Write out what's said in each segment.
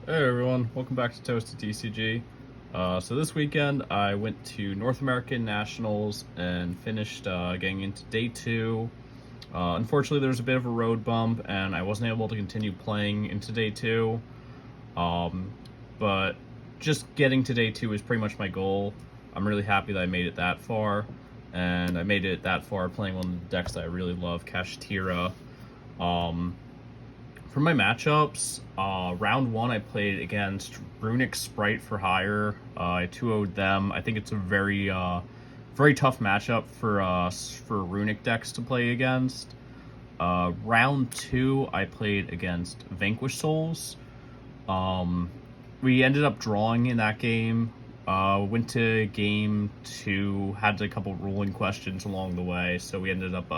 Hey everyone, welcome back to Toasted TCG. So this weekend I went to North American Nationals and finished getting into day two. Unfortunately, there was a bit of a road bump and I wasn't able to continue playing into day two. Um, but just getting to day two is pretty much my goal. I'm really happy that I made it that far, and I made it that far playing one of the decks that I really love, Kashtira. Um, for my matchups, round one I played against Runic Sprite for Hire. I 2-0'd them. I think it's a very tough matchup for Runic decks to play against. Round two I played against Vanquish Souls. Um, we ended up drawing in that game. Went to game two, had a couple ruling questions along the way, so we ended up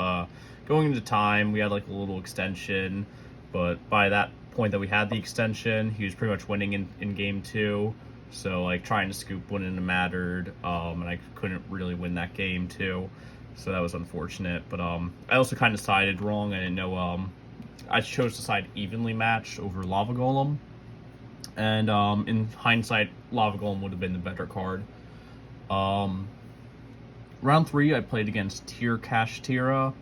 going into time. We had like a little extension, but by that point that we had the extension, he was pretty much winning in game two. So like trying to scoop wouldn't have mattered, and I couldn't really win that game too. So that was unfortunate. But I also kind of sided wrong. I didn't know. I chose to side evenly matched over Lava Golem. And in hindsight, Lava Golem would have been the better card. Um, round three, I played against Tier Kashtira.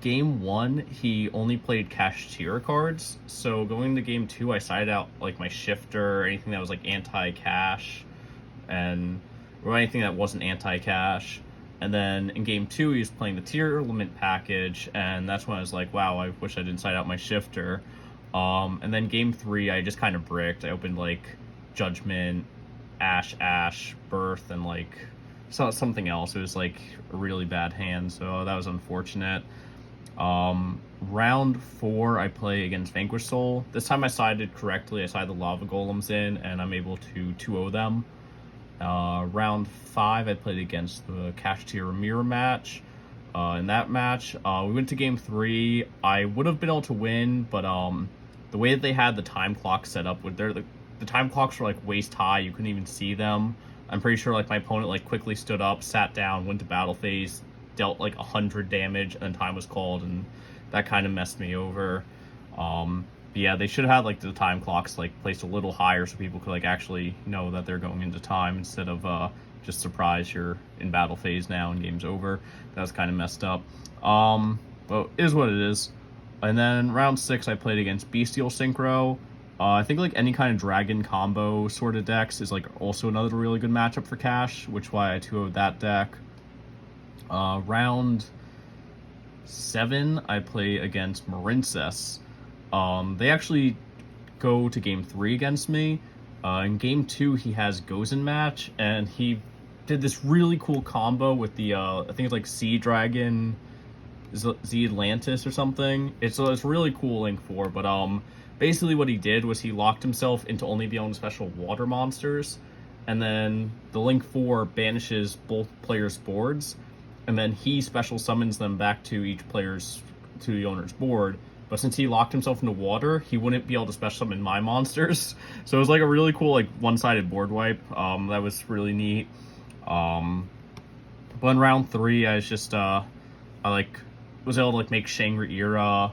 Game one, he only played Kashtira cards. So going into game two, I sided out like my shifter, anything that was like anti-cash, and or anything that wasn't anti-cash. And then in game two, he was playing the tier limit package, and that's when I was like, wow, I wish I didn't side out my shifter. And then game three, I just kind of bricked. I opened like Judgment, Ash, Birth, and like something else. It was like a really bad hand, so that was unfortunate. Round four, I play against Vanquish Soul. This time I sided correctly. I sided the Lava Golems in, and I'm able to 2-0 them. Round five, I played against the Kashtira mirror match. In that match, we went to game three. I would have been able to win, but the way that they had the time clock set up with the time clocks were like waist high. You couldn't even see them. I'm pretty sure like my opponent like quickly stood up, sat down, went to battle phase, dealt like 100 damage, and then time was called, and that kind of messed me over. But yeah, they should have had like the time clocks like placed a little higher so people could like actually know that they're going into time instead of just surprise you're in battle phase now and game's over. That was kind of messed up. But it is what it is. And then round six, I played against Bestial Synchro. I think like any kind of dragon combo sort of decks is like also another really good matchup for Cash, which why I 2-0'd that deck. Round seven, I play against Marincess. They actually go to game three against me. In game two, he has Gozen match, and he did this really cool combo with the I think it's like Sea Dragon, Z Atlantis or something. It's a really cool Link 4, but basically what he did was he locked himself into only being able to special water monsters, and then the Link 4 banishes both players' boards, and then he special summons them back to the owner's board. But since he locked himself into water, he wouldn't be able to special summon my monsters. So it was like a really cool like one-sided board wipe. That was really neat. But in round three, I was just I like was able to like make Shangri-Ira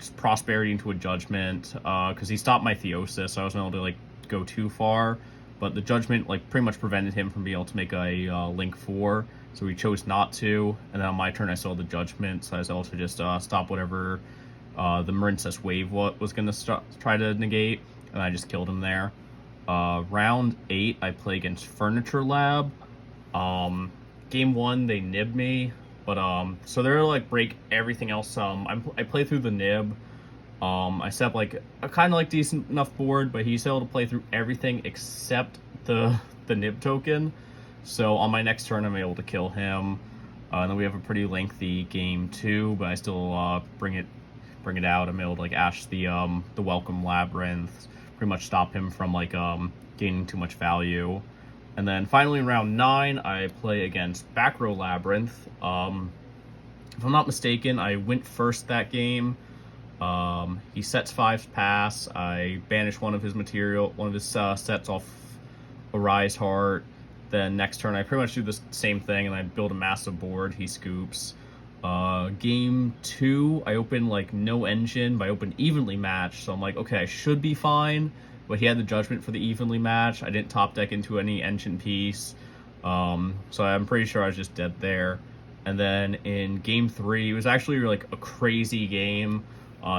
just prosperity into a judgment because he stopped my Theosis, so I wasn't able to like go too far. But the judgment like pretty much prevented him from being able to make a Link 4, so he chose not to. And then on my turn, I saw the judgment, so I was able to just stop whatever the Marincess wave was going to try to negate, and I just killed him there. Round eight, I play against Furniture Lab. Game one, they nibbed me, but so they're like break everything else. I play through the nib. I set up like a kind of like decent enough board, but he's able to play through everything except the nib token. So on my next turn, I'm able to kill him. And then we have a pretty lengthy game two, but I still bring it out. I'm able to like Ash the Welcome Labyrinth, pretty much stop him from like gaining too much value. And then finally in round nine, I play against Back Row Labyrinth. If I'm not mistaken, I went first that game. He sets 5 pass. I banish one of his sets off Arise Heart. Then next turn, I pretty much do the same thing, and I build a massive board. He scoops. Game 2, I opened like no engine, but I opened evenly matched, so I'm like, okay, I should be fine. But he had the judgment for the evenly match. I didn't top deck into any engine piece, so I'm pretty sure I was just dead there. And then in Game 3, it was actually like a crazy game.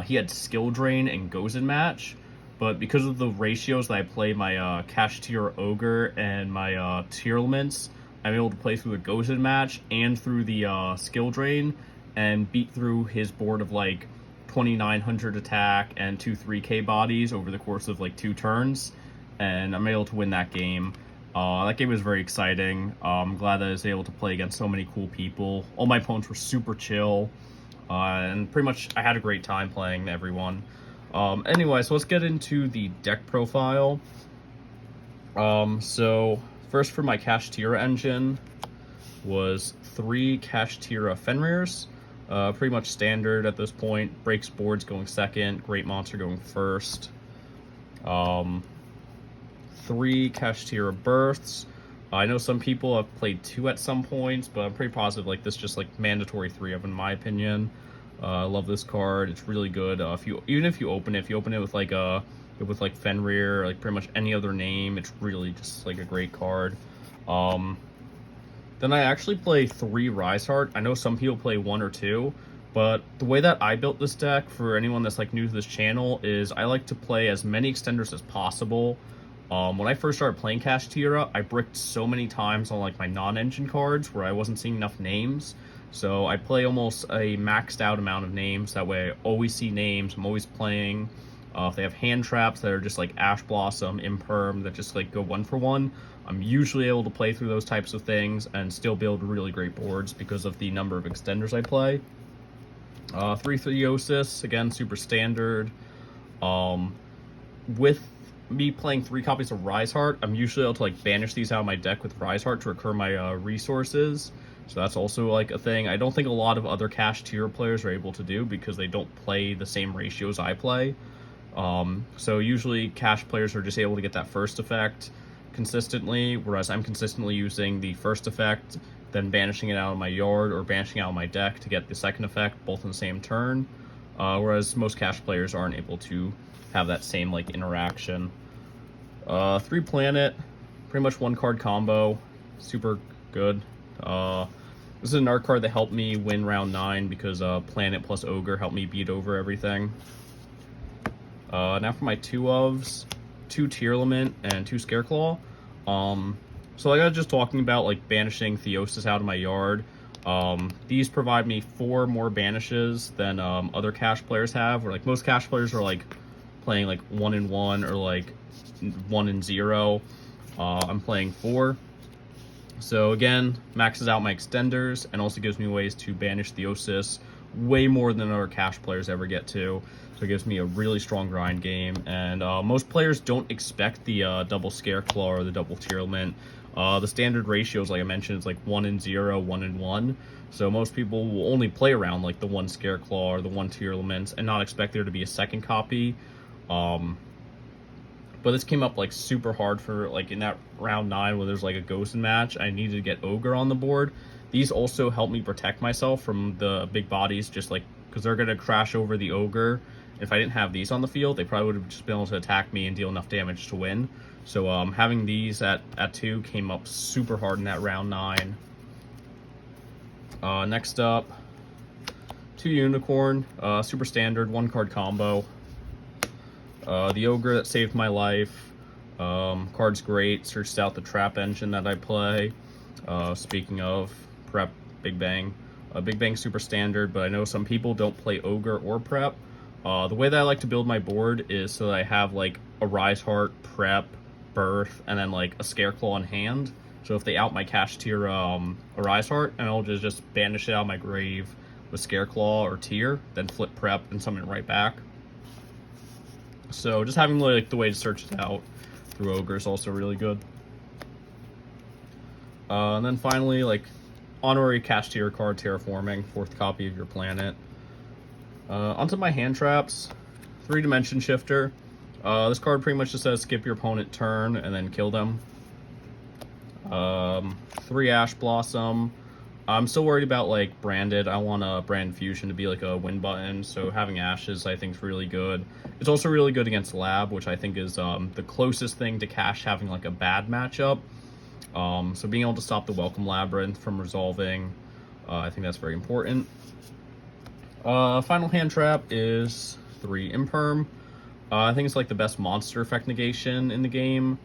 He had skill drain and goes in match, but because of the ratios that I play my Kashtira Ogre and my tier elements, I'm able to play through the goes in match and through the skill drain and beat through his board of like 2900 attack and 3K bodies over the course of like 2 turns, and I'm able to win that game. That game was very exciting. I'm glad that I was able to play against so many cool people. All my opponents were super chill, and pretty much I had a great time playing everyone. Anyway, so let's get into the deck profile. So first for my Kashtira engine was 3 Kashtira Fenrirs. Pretty much standard at this point. Breaks boards going second, Great Monster going first. 3 Kashtira Births. I know some people have played 2 at some points, but I'm pretty positive like this just like mandatory 3 of in my opinion. I love this card. It's really good. Even if you open it with like Fenrir, like pretty much any other name, it's really just like a great card. Then I actually play 3 Rise Heart. I know some people play 1 or 2, but the way that I built this deck, for anyone that's like new to this channel, is I like to play as many extenders as possible. When I first started playing Kashtira, I bricked so many times on like my non-engine cards where I wasn't seeing enough names. So I play almost a maxed out amount of names. That way I always see names. I'm always playing. If they have hand traps that are just like Ash Blossom, Imperm, that just like go 1 for 1, I'm usually able to play through those types of things and still build really great boards because of the number of extenders I play. 3 Theosis, again, super standard. With me playing 3 copies of Rise Heart, I'm usually able to like banish these out of my deck with Rise Heart to recur my resources. So that's also like a thing I don't think a lot of other Kashtira players are able to do because they don't play the same ratios I play. So usually Cash players are just able to get that first effect consistently, whereas I'm consistently using the first effect, then banishing it out of my yard or banishing out of my deck to get the second effect both in the same turn, whereas most Cash players aren't able to have that same like interaction. 3 Planet, pretty much 1 card combo, super good. This is an art card that helped me win round 9 because Planet plus Ogre helped me beat over everything. Now for my 2 ofs, 2 Tearlament and 2 Scareclaw. So like I was just talking about, like banishing Theosis out of my yard. These provide me 4 more banishes than other Cash players have. Where like most Cash players are like playing like 1 and 1 or like 1 and 0. I'm playing 4. So again, maxes out my extenders and also gives me ways to banish Theosis way more than other Cash players ever get to. So it gives me a really strong grind game, and most players don't expect the double Scareclaw or the double Tearlament. The standard ratios, like I mentioned, is like 1 and 0, 1 and 1. So most people will only play around like the 1 Scareclaw or the 1 Tearlament and not expect there to be a second copy. But this came up like super hard for like in that round 9 where there's like a ghost match. I needed to get Ogre on the board. These also help me protect myself from the big bodies, just like because they're gonna crash over the Ogre. If I didn't have these on the field, they probably would have just been able to attack me and deal enough damage to win. So having these at 2 came up super hard in that round 9. Next up, 2 Unicorn, super standard, 1 card combo. The Ogre that saved my life. Card's great, searched out the trap engine that I play. Speaking of prep, Big Bang. Big Bang super standard, but I know some people don't play Ogre or prep. The way that I like to build my board is so that I have like a Rise Heart, prep, birth, and then like a Scareclaw in hand. So if they out my Kashtira a Rise Heart, and I'll just banish it out of my grave with Scareclaw or Tear, then flip prep and summon it right back. So just having like the way to search it out through Ogre is also really good. And then finally, like honorary Kashtira card, Terraforming, 4th copy of your planet. Onto my hand traps, 3 Dimension Shifter. This card pretty much just says skip your opponent turn and then kill them. 3 Ash Blossom. I'm still worried about like branded. I want a brand fusion to be like a win button. So having Ashes, I think, is really good. It's also really good against Lab, which I think is the closest thing to Cash having like a bad matchup. So being able to stop the Welcome Labyrinth from resolving, I think that's very important. Final hand trap is 3 Imperm. I think it's like the best monster effect negation in the game.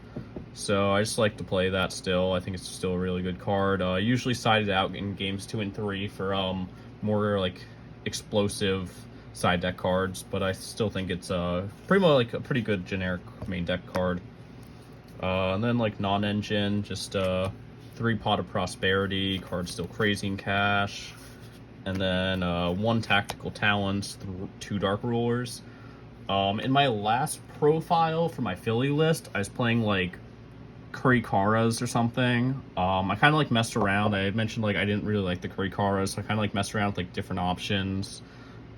So I just like to play that still. I think it's still a really good card. I usually side it out in games 2 and 3 for more like explosive side deck cards, but I still think it's pretty much like a pretty good generic main deck card. And then like non-engine, just 3 Pot of Prosperity, card still crazy in cash. And then 1 Tactical Talents, 2 Dark Rulers. In my last profile for my Philly list, I was playing like Kurikaras or something. I kind of like messed around. I had mentioned like I didn't really like the Kurikaras, so I kind of like messed around with like different options.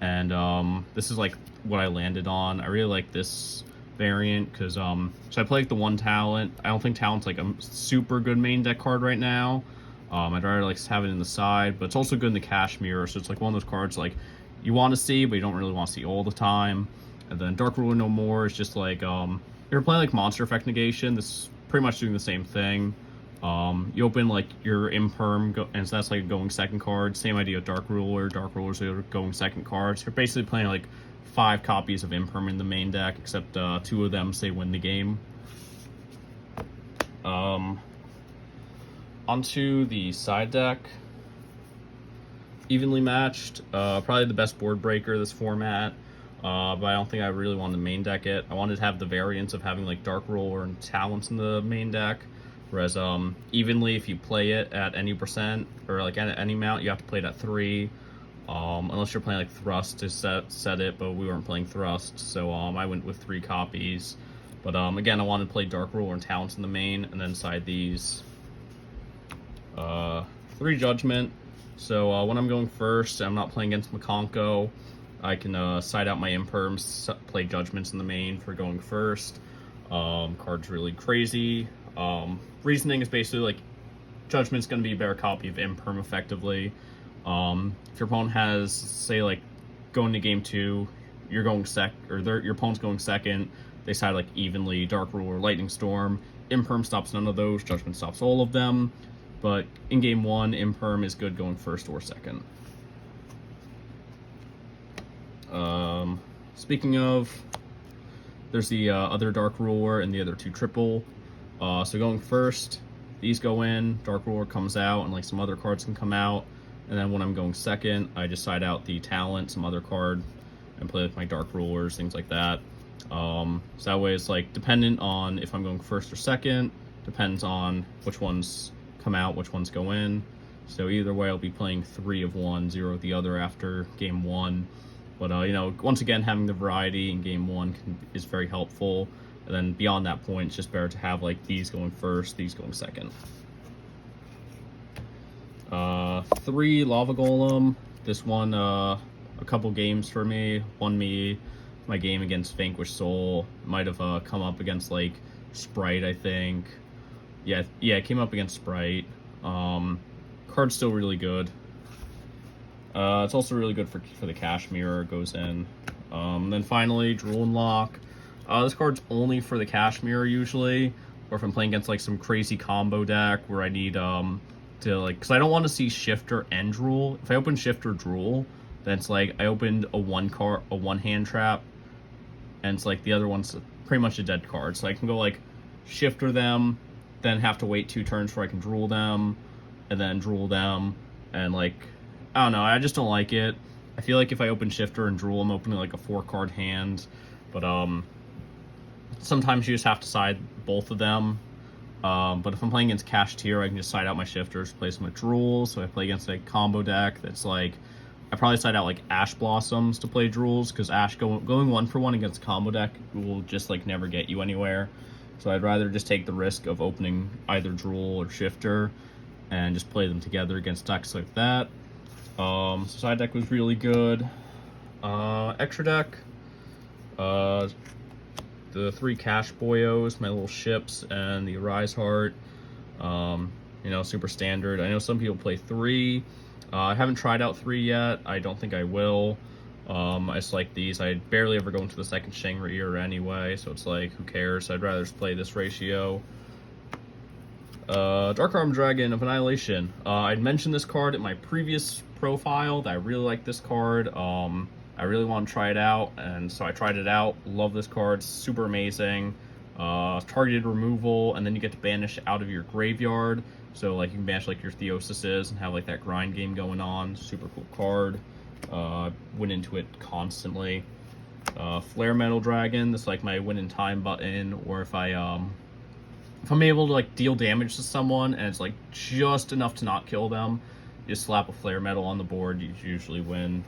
And this is like what I landed on. I really like this variant because so I play like the 1 Talent. I don't think Talent's like a super good main deck card right now. I'd rather like have it in the side, but it's also good in the cash mirror. So it's like one of those cards like you want to see, but you don't really want to see all the time. And then Dark Ruler No More is just like you're playing like monster effect negation. This is pretty much doing the same thing. You open like your Imperm, and so that's like a going second card. Same idea with Dark Ruler. Dark Rulers are going second cards. You're basically playing like 5 copies of Imperm in the main deck, except 2 of them say win the game. Onto the side deck. Evenly matched. Probably the best board breaker this format. But I don't think I really wanted to main deck it. I wanted to have the variance of having like Dark Ruler and Talents in the main deck. Whereas evenly, if you play it at any percent or like at any amount, you have to play it at 3. Unless you're playing like Thrust to set it, but we weren't playing Thrust, so I went with 3 copies. But again, I wanted to play Dark Ruler and Talents in the main, and then side these 3 Judgment. So when I'm going first, I'm not playing against Makonko. I can side out my Imperms, play Judgments in the main for going first. Card's really crazy. Reasoning is basically like Judgment's going to be a better copy of Imperm effectively. If your opponent has, say, like going to game 2, you're going your opponent's going second. They side like evenly. Dark Ruler, Lightning Storm. Imperm stops none of those. Judgment stops all of them. But in game 1, Imperm is good going first or second. Speaking of, there's the other Dark Ruler and the other 2 triple. So going first, these go in, Dark Ruler comes out, and like some other cards can come out. And then when I'm going second, I just side out the Talent, some other card, and play with my Dark Rulers, things like that. So that way it's like dependent on if I'm going first or second, depends on which ones come out, which ones go in. So either way, I'll be playing 3 of one, 0 of the other after game 1. But, you know, once again, having the variety in game 1 is very helpful. And then beyond that point, it's just better to have, like, these going first, these going second. 3 Lava Golem. This one, a couple games for me. Won me my game against Vanquished Soul. Might have come up against, like, Sprite, I think. Yeah, it came up against Sprite. Card's still really good. It's also really good for the cash mirror. It goes in. Then finally, Drool and Lock. This card's only for the cash mirror usually, or if I'm playing against like some crazy combo deck where I need to like, because I don't want to see Shifter and Drool. If I open Shifter Drool, then it's like I opened a one hand trap, and it's like the other one's pretty much a dead card. So I can go like Shifter them, then have to wait 2 turns before I can Drool them, and then Drool them, and like, I don't know, I just don't like it. I feel like if I open Shifter and Drool, I'm opening like a 4-card hand, but sometimes you just have to side both of them. But if I'm playing against Kashtira, I can just side out my Shifters, play some Drool. So if I play against a combo deck that's like, I probably side out like Ash Blossoms to play Drools, because Ash going 1 for 1 against a combo deck will just like never get you anywhere. So I'd rather just take the risk of opening either Drool or Shifter and just play them together against decks like that. So side deck was really good. Extra deck, the 3 Cash Boyos, my little ships, and the Arise Heart. You you know, super standard. I know some people play 3. I haven't tried out 3 yet. I don't think I will. I just like these. I barely ever go into the second Shangri-La anyway, so it's like, who cares? I'd rather just play this ratio. Dark Arm Dragon of Annihilation. I'd mentioned this card in my previous profile that I really like this card. I really want to try it out, and so I tried it out. Love this card, super amazing. Targeted removal, and then you get to banish out of your graveyard. So like you can banish like your Theosises and have like that grind game going on. Super cool card. Went into it constantly. Flare Metal Dragon. This is like my win in time button, or if I'm able to like deal damage to someone and it's like just enough to not kill them, you just slap a Flare Metal on the board, you usually win.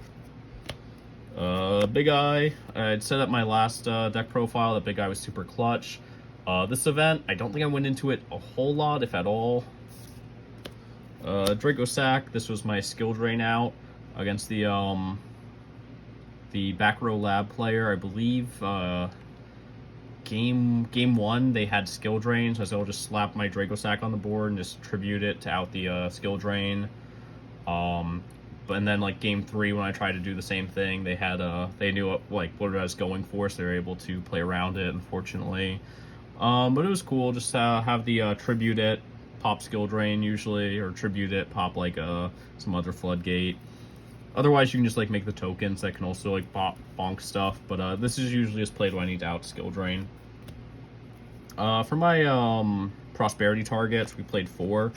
Big Eye. I'd set up my last deck profile. That Big Eye was super clutch. This event, I don't think I went into it a whole lot, if at all. Draco Sack. This was my skill drain out against the back row lab player. I believe game 1 they had skill drain, so I was able to just slap my Draco Sack on the board and just tribute it to out the skill drain. And then like game 3 when I tried to do the same thing, they had they knew what I was going for, so they were able to play around it, unfortunately. But it was cool just to have the tribute it, pop skill drain usually, or tribute it, pop like some other floodgate. Otherwise you can just like make the tokens that can also like bonk stuff, but this is usually just played when I need to out skill drain. For my prosperity targets, we played 4.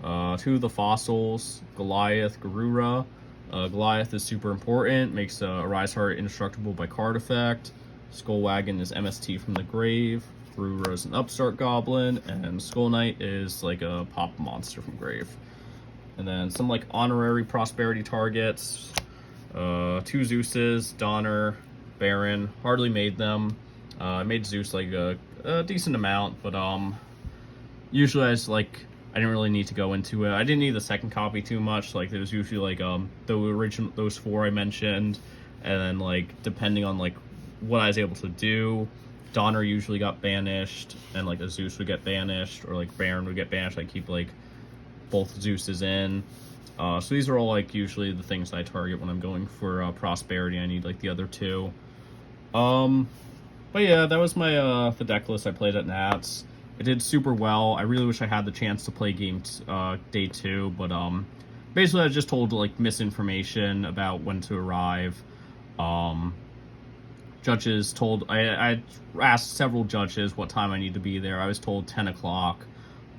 2 of the fossils, Goliath, Garura. Goliath is super important, makes Arise Heart indestructible by card effect. Skull Wagon is MST from the grave. Garura is an upstart goblin, and Skull Knight is like a pop monster from grave. And then some like honorary prosperity targets. 2 Zeuses, Donner, Baron. Hardly made them. I made Zeus like a decent amount, but usually I didn't really need to go into it. I didn't need the second copy too much. Like there was usually like those 4 I mentioned, and then like depending on like what I was able to do, Donner usually got banished, and like a Zeus would get banished, or like Baron would get banished. I keep like both Zeuses in. So these are all like usually the things I target when I'm going for prosperity. I need like the other 2. But yeah, that was my the deck list I played at Nats. It did super well. I really wish I had the chance to play day 2, but basically I was just told like misinformation about when to arrive. Judges told I asked several judges what time I need to be there. I was told 10 o'clock.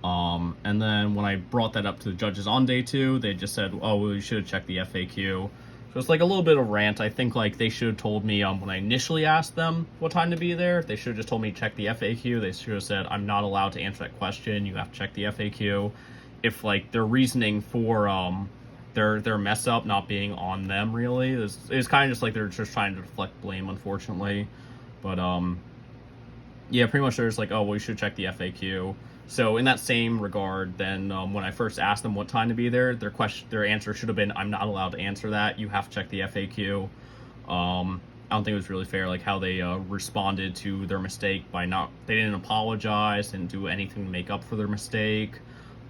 And then when I brought that up to the judges on day 2, they just said, oh, well, you should have checked the FAQ. So it's like a little bit of rant. I think like they should have told me when I initially asked them what time to be there, they should have just told me to check the FAQ. They should have said, I'm not allowed to answer that question. You have to check the FAQ. If like their reasoning for their mess up not being on them really is kind of just like they're just trying to deflect blame, unfortunately. But yeah, pretty much they're just like, oh, well, you should check the FAQ. So in that same regard, then when I first asked them what time to be there, their answer should have been, I'm not allowed to answer that. You have to check the FAQ. I don't think it was really fair, like how they responded to their mistake by they didn't apologize, didn't do anything to make up for their mistake.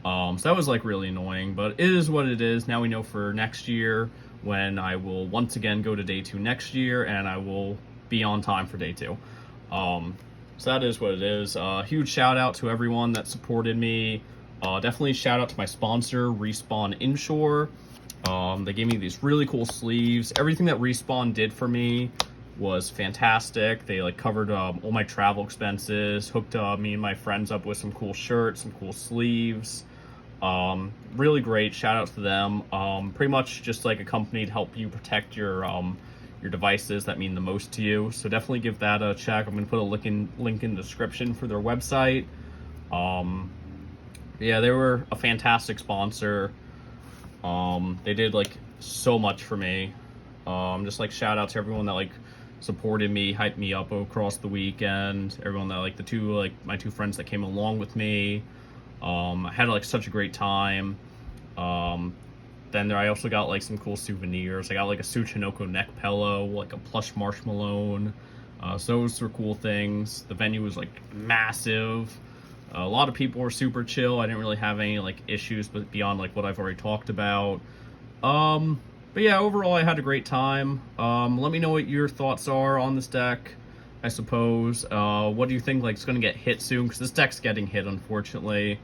So that was like really annoying, but it is what it is. Now we know for next year when I will once again go to day 2 next year, and I will be on time for day 2. So that is what it is. Huge shout out to everyone that supported me. Definitely shout out to my sponsor, Respawn Inshore. They gave me these really cool sleeves. Everything that Respawn did for me was fantastic. They like covered all my travel expenses, hooked me and my friends up with some cool shirts, some cool sleeves. Really great. Shout out to them. Pretty much just like a company to help you protect your devices that mean the most to you. So definitely give that a check. I'm going to put a link in the description for their website. Yeah, they were a fantastic sponsor. They did like so much for me. Just like shout out to everyone that like supported me, hyped me up across the weekend. Everyone that like my 2 friends that came along with me. I had like such a great time. Then I also got like some cool souvenirs. I got like a Tsuchinoko neck pillow, like a plush marshmallow. So those were cool things. The venue was like massive. A lot of people were super chill. I didn't really have any like issues, but beyond like what I've already talked about. But yeah, overall I had a great time. Let me know what your thoughts are on this deck, I suppose. What do you think like it's going to get hit soon? Because this deck's getting hit, unfortunately.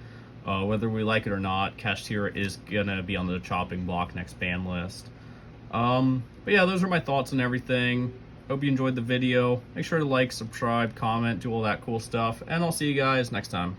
Whether we like it or not, Kashtira is going to be on the chopping block next ban list. But yeah, those are my thoughts on everything. Hope you enjoyed the video. Make sure to like, subscribe, comment, do all that cool stuff, and I'll see you guys next time.